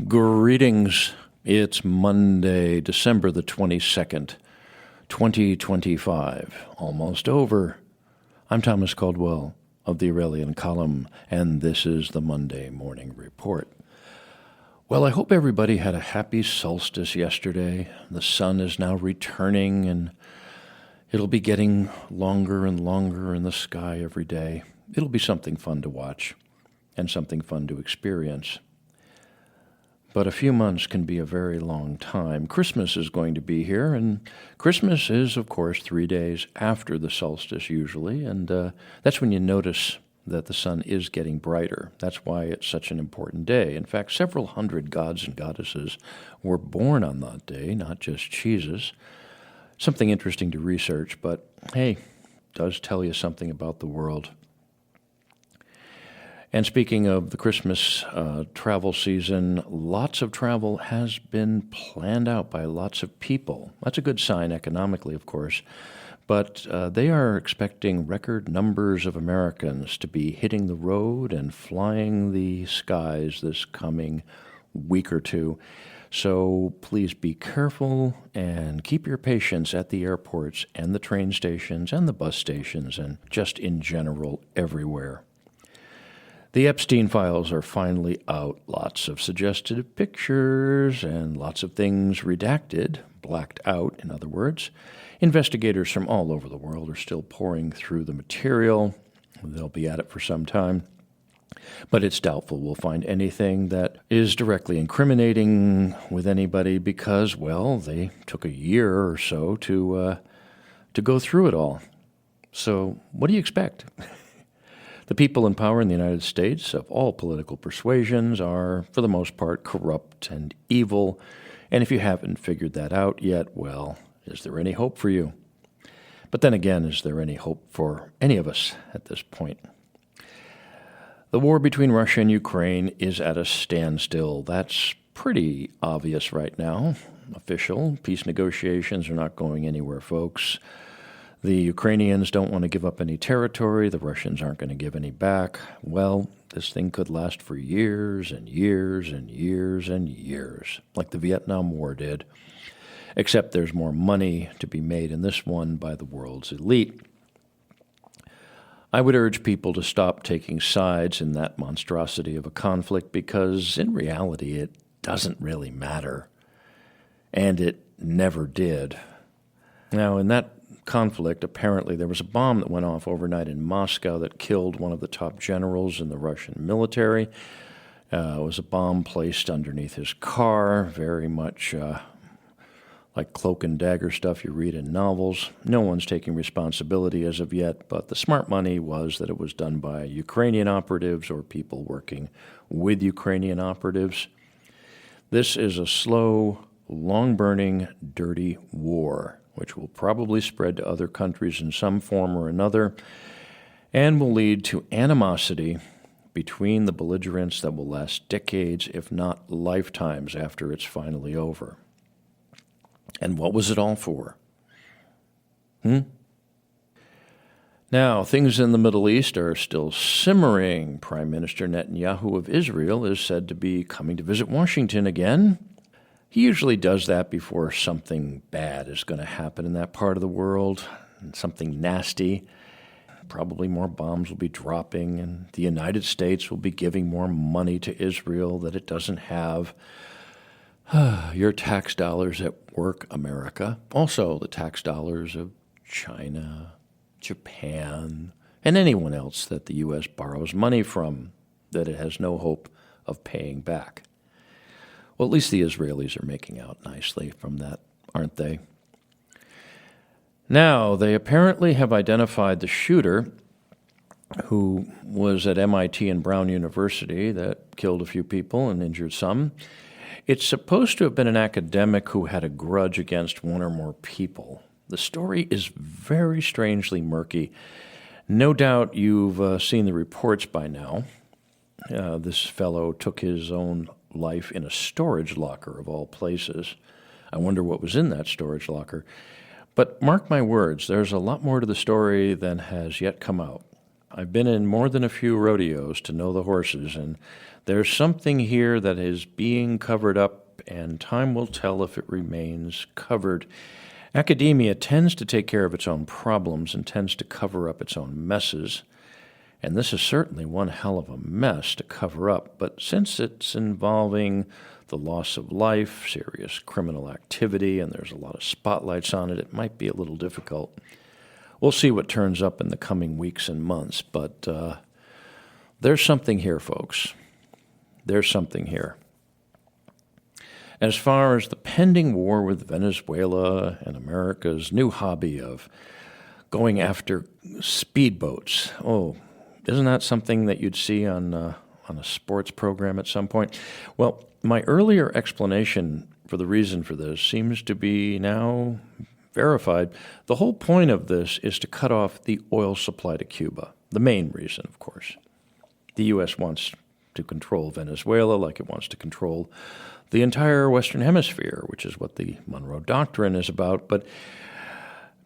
Greetings. It's Monday, December the 22nd, 2025. Almost over. I'm Thomas Caldwell of the Aurelian Column, and this is the Monday Morning Report. Well, I hope everybody had a happy solstice yesterday. The sun is now returning, and it'll be getting longer and longer in the sky every day. It'll be something fun to watch and something fun to experience. But a few months can be a very long time. Christmas is going to be here, and Christmas is, of course, 3 days after the solstice usually, and that's when you notice that the sun is getting brighter. That's why it's such an important day. In fact, several hundred gods and goddesses were born on that day, not just Jesus. Something interesting to research, but hey, does tell you something about the world. And speaking of the Christmas travel season, lots of travel has been planned out by lots of people. That's a good sign economically, of course. But they are expecting record numbers of Americans to be hitting the road and flying the skies this coming week or two. So please be careful and keep your patience at the airports and the train stations and the bus stations and just in general everywhere. The Epstein files are finally out. Lots of suggested pictures and lots of things redacted, blacked out, in other words. Investigators from all over the world are still pouring through the material. They'll be at it for some time. But it's doubtful we'll find anything that is directly incriminating with anybody because, well, they took a year or so to go through it all. So what do you expect? The people in power in the United States of all political persuasions are, for the most part, corrupt and evil. And if you haven't figured that out yet, well, is there any hope for you? But then again, is there any hope for any of us at this point? The war between Russia and Ukraine is at a standstill. That's pretty obvious right now. Official peace negotiations are not going anywhere, folks. The Ukrainians don't want to give up any territory. The Russians aren't going to give any back. Well, this thing could last for years and years and years and years, like the Vietnam War did. Except there's more money to be made in this one by the world's elite. I would urge people to stop taking sides in that monstrosity of a conflict because, in reality, it doesn't really matter. And it never did. Now, in that conflict, apparently there was a bomb that went off overnight in Moscow that killed one of the top generals in the Russian military. It was a bomb placed underneath his car, very much like cloak and dagger stuff you read in novels. No one's taking responsibility as of yet, but the smart money was that it was done by Ukrainian operatives or people working with Ukrainian operatives. This is a slow, long-burning, dirty war, which will probably spread to other countries in some form or another, and will lead to animosity between the belligerents that will last decades, if not lifetimes, after it's finally over. And what was it all for? Now, things in the Middle East are still simmering. Prime Minister Netanyahu of Israel is said to be coming to visit Washington again. He usually does that before something bad is going to happen in that part of the world, something nasty. Probably more bombs will be dropping, and the United States will be giving more money to Israel that it doesn't have. Your tax dollars at work, America. Also, the tax dollars of China, Japan, and anyone else that the U.S. borrows money from that it has no hope of paying back. Well, at least the Israelis are making out nicely from that, aren't they? Now, they apparently have identified the shooter who was at MIT and Brown University that killed a few people and injured some. It's supposed to have been an academic who had a grudge against one or more people. The story is very strangely murky. No doubt you've seen the reports by now. This fellow took his own life in a storage locker, of all places. I wonder what was in that storage locker. But mark my words, there's a lot more to the story than has yet come out. I've been in more than a few rodeos to know the horses, and there's something here that is being covered up, and time will tell if it remains covered. Academia tends to take care of its own problems and tends to cover up its own messes. And this is certainly one hell of a mess to cover up, but since it's involving the loss of life, serious criminal activity, and there's a lot of spotlights on it, it might be a little difficult. We'll see what turns up in the coming weeks and months, but there's something here, folks. There's something here. As far as the pending war with Venezuela and America's new hobby of going after speedboats, isn't that something that you'd see on a sports program at some point? Well, my earlier explanation for the reason for this seems to be now verified. The whole point of this is to cut off the oil supply to Cuba. The main reason, of course. The U.S. wants to control Venezuela like it wants to control the entire Western Hemisphere, which is what the Monroe Doctrine is about. But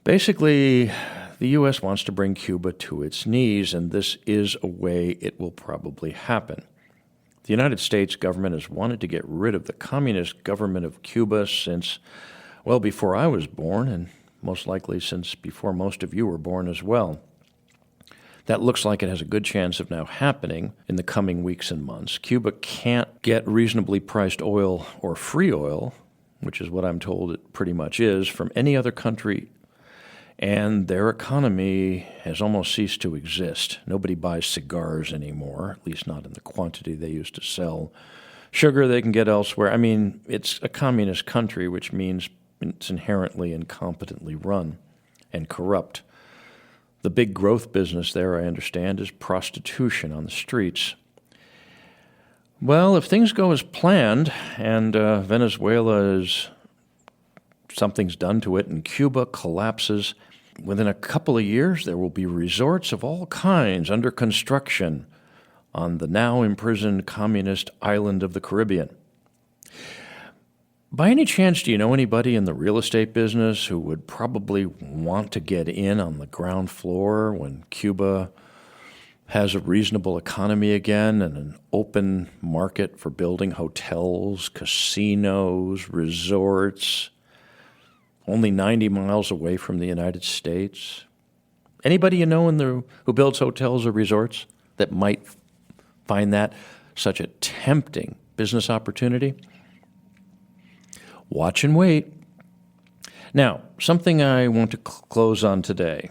basically, the U.S. wants to bring Cuba to its knees, and this is a way it will probably happen. The United States government has wanted to get rid of the communist government of Cuba since, well, before I was born, and most likely since before most of you were born as well. That looks like it has a good chance of now happening in the coming weeks and months. Cuba can't get reasonably priced oil or free oil, which is what I'm told it pretty much is, from any other country, and their economy has almost ceased to exist. Nobody buys cigars anymore, at least not in the quantity they used to sell. Sugar they can get elsewhere. I mean, it's a communist country, which means it's inherently incompetently run and corrupt. The big growth business there, I understand, is prostitution on the streets. Well, if things go as planned and something's done to it and Cuba collapses, within a couple of years there will be resorts of all kinds under construction on the now imprisoned communist island of the Caribbean. By any chance, do you know anybody in the real estate business who would probably want to get in on the ground floor when Cuba has a reasonable economy again and an open market for building hotels, casinos, resorts, only 90 miles away from the United States? Anybody you know who builds hotels or resorts that might find that such a tempting business opportunity? Watch and wait. Now, something I want to close on today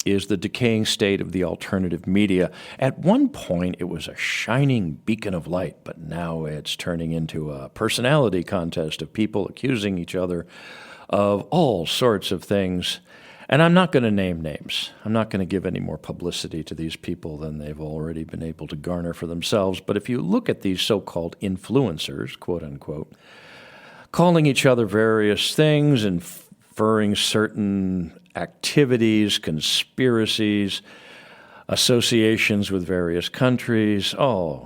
is the decaying state of the alternative media. At one point, it was a shining beacon of light, but now it's turning into a personality contest of people accusing each other of all sorts of things. And I'm not going to name names. I'm not going to give any more publicity to these people than they've already been able to garner for themselves. But if you look at these so-called influencers, quote unquote, calling each other various things, inferring certain activities, conspiracies, associations with various countries.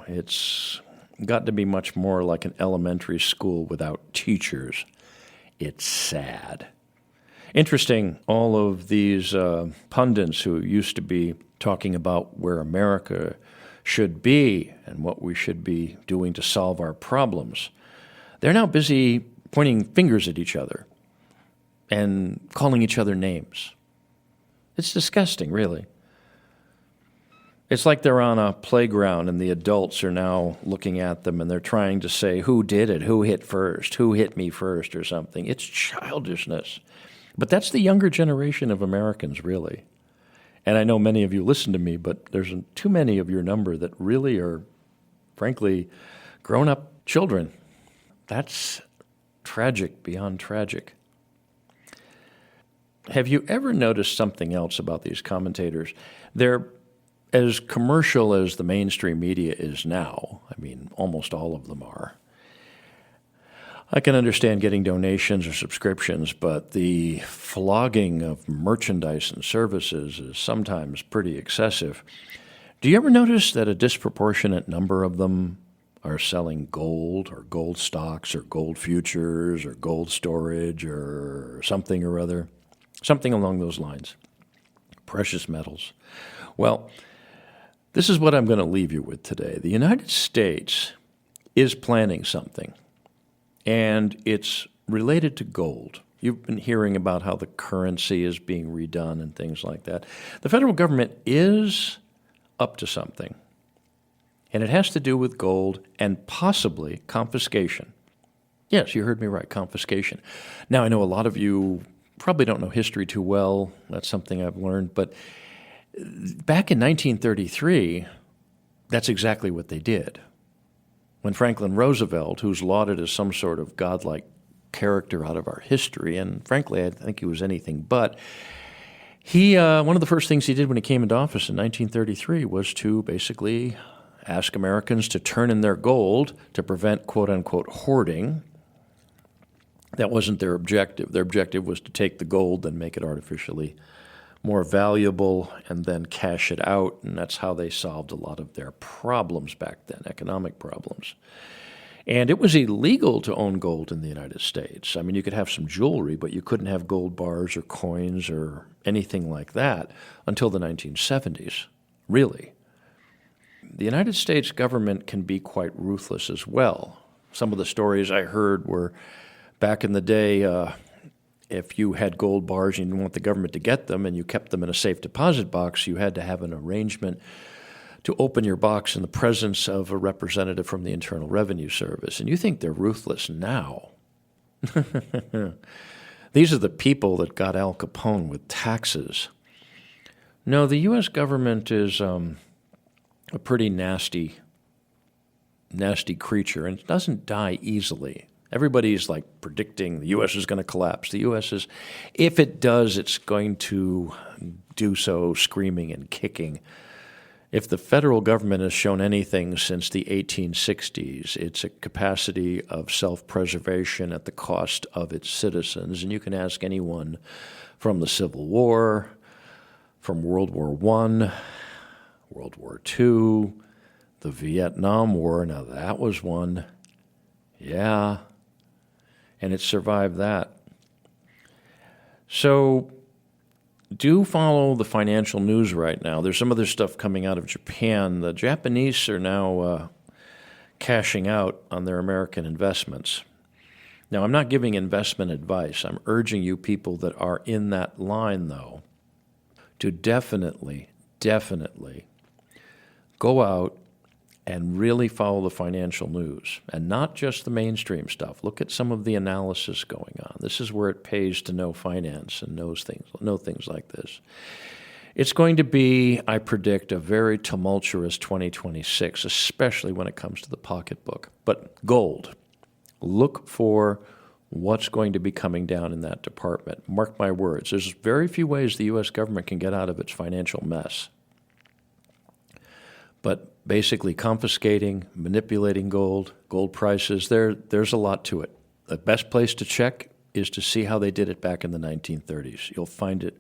It's got to be much more like an elementary school without teachers. It's sad. Interesting, all of these pundits who used to be talking about where America should be and what we should be doing to solve our problems, they're now busy pointing fingers at each other and calling each other names. It's disgusting, really. It's like they're on a playground and the adults are now looking at them and they're trying to say, who did it, who hit first, who hit me first or something. It's childishness. But that's the younger generation of Americans, really. And I know many of you listen to me, but there's too many of your number that really are, frankly, grown-up children. That's tragic beyond tragic. Have you ever noticed something else about these commentators? They're as commercial as the mainstream media is now. I mean, almost all of them are. I can understand getting donations or subscriptions, but the flogging of merchandise and services is sometimes pretty excessive. Do you ever notice that a disproportionate number of them are selling gold or gold stocks or gold futures or gold storage or something or other? Something along those lines. Precious metals. Well, This is what I'm going to leave you with today. The United States is planning something, and it's related to gold. You've been hearing about how the currency is being redone and things like that. The federal government is up to something, and it has to do with gold and possibly confiscation. Yes, you heard me right, confiscation. Now, I know a lot of you probably don't know history too well. That's something I've learned. But back in 1933, that's exactly what they did. When Franklin Roosevelt, who's lauded as some sort of godlike character out of our history, and frankly, I think he was anything but, one of the first things he did when he came into office in 1933 was to basically ask Americans to turn in their gold to prevent quote-unquote hoarding. That wasn't their objective. Their objective was to take the gold and make it artificially more valuable and then cash it out, and that's how they solved a lot of their problems back then, economic problems. And it was illegal to own gold in the United States. I mean, you could have some jewelry, but you couldn't have gold bars or coins or anything like that until the 1970s, really. The United States government can be quite ruthless as well. Some of the stories I heard were back in the day, if you had gold bars and you didn't want the government to get them and you kept them in a safe deposit box, you had to have an arrangement to open your box in the presence of a representative from the Internal Revenue Service. And you think they're ruthless now. These are the people that got Al Capone with taxes. No, the U.S. government is a pretty nasty creature, and it doesn't die easily. Everybody's like predicting the U.S. is going to collapse. The U.S. is, if it does, it's going to do so screaming and kicking. If the federal government has shown anything since the 1860s, it's a capacity of self-preservation at the cost of its citizens. And you can ask anyone from the Civil War, from World War I, World War II, the Vietnam War. Now that was one. Yeah. And it survived that. So do follow the financial news right now. There's some other stuff coming out of Japan. The Japanese are now cashing out on their American investments. Now, I'm not giving investment advice. I'm urging you people that are in that line, though, to definitely go out and really follow the financial news, and not just the mainstream stuff. Look at some of the analysis going on. This is where it pays to know finance and know things like this. It's going to be, I predict, a very tumultuous 2026, especially when it comes to the pocketbook. But gold, look for what's going to be coming down in that department. Mark my words, there's very few ways the U.S. government can get out of its financial mess. But basically confiscating, manipulating gold prices, there's a lot to it. The best place to check is to see how they did it back in the 1930s. You'll find it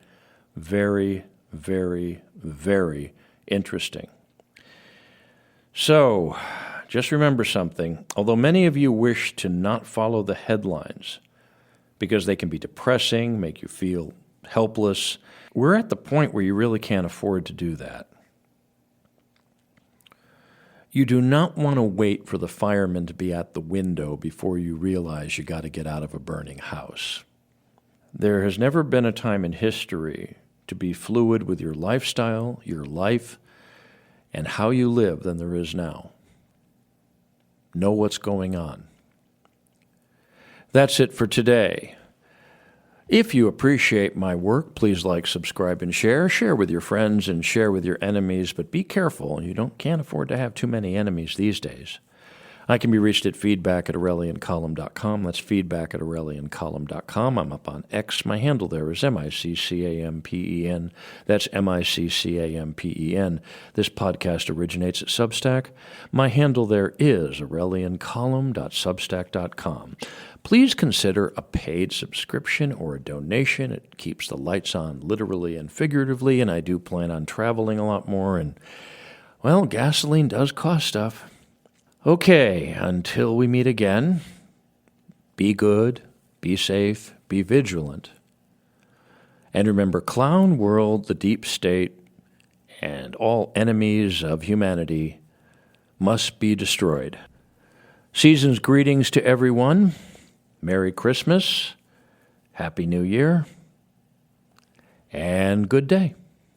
very, very, very interesting. So, just remember something. Although many of you wish to not follow the headlines because they can be depressing, make you feel helpless, we're at the point where you really can't afford to do that. You do not want to wait for the firemen to be at the window before you realize you got to get out of a burning house. There has never been a time in history to be fluid with your lifestyle, your life, and how you live than there is now. Know what's going on. That's it for today. If you appreciate my work, please like, subscribe, and share. Share with your friends and share with your enemies, but be careful. You can't afford to have too many enemies these days. I can be reached at feedback@aureliancolumn.com. That's feedback@aureliancolumn.com. I'm up on X. My handle there is MICCAMPEN. That's MICCAMPEN. This podcast originates at Substack. My handle there is aureliancolumn.substack.com. Please consider a paid subscription or a donation. It keeps the lights on literally and figuratively, and I do plan on traveling a lot more, and, well, gasoline does cost stuff. Okay, until we meet again, be good, be safe, be vigilant. And remember, clown world, the deep state, and all enemies of humanity must be destroyed. Season's greetings to everyone. Merry Christmas, Happy New Year, and good day.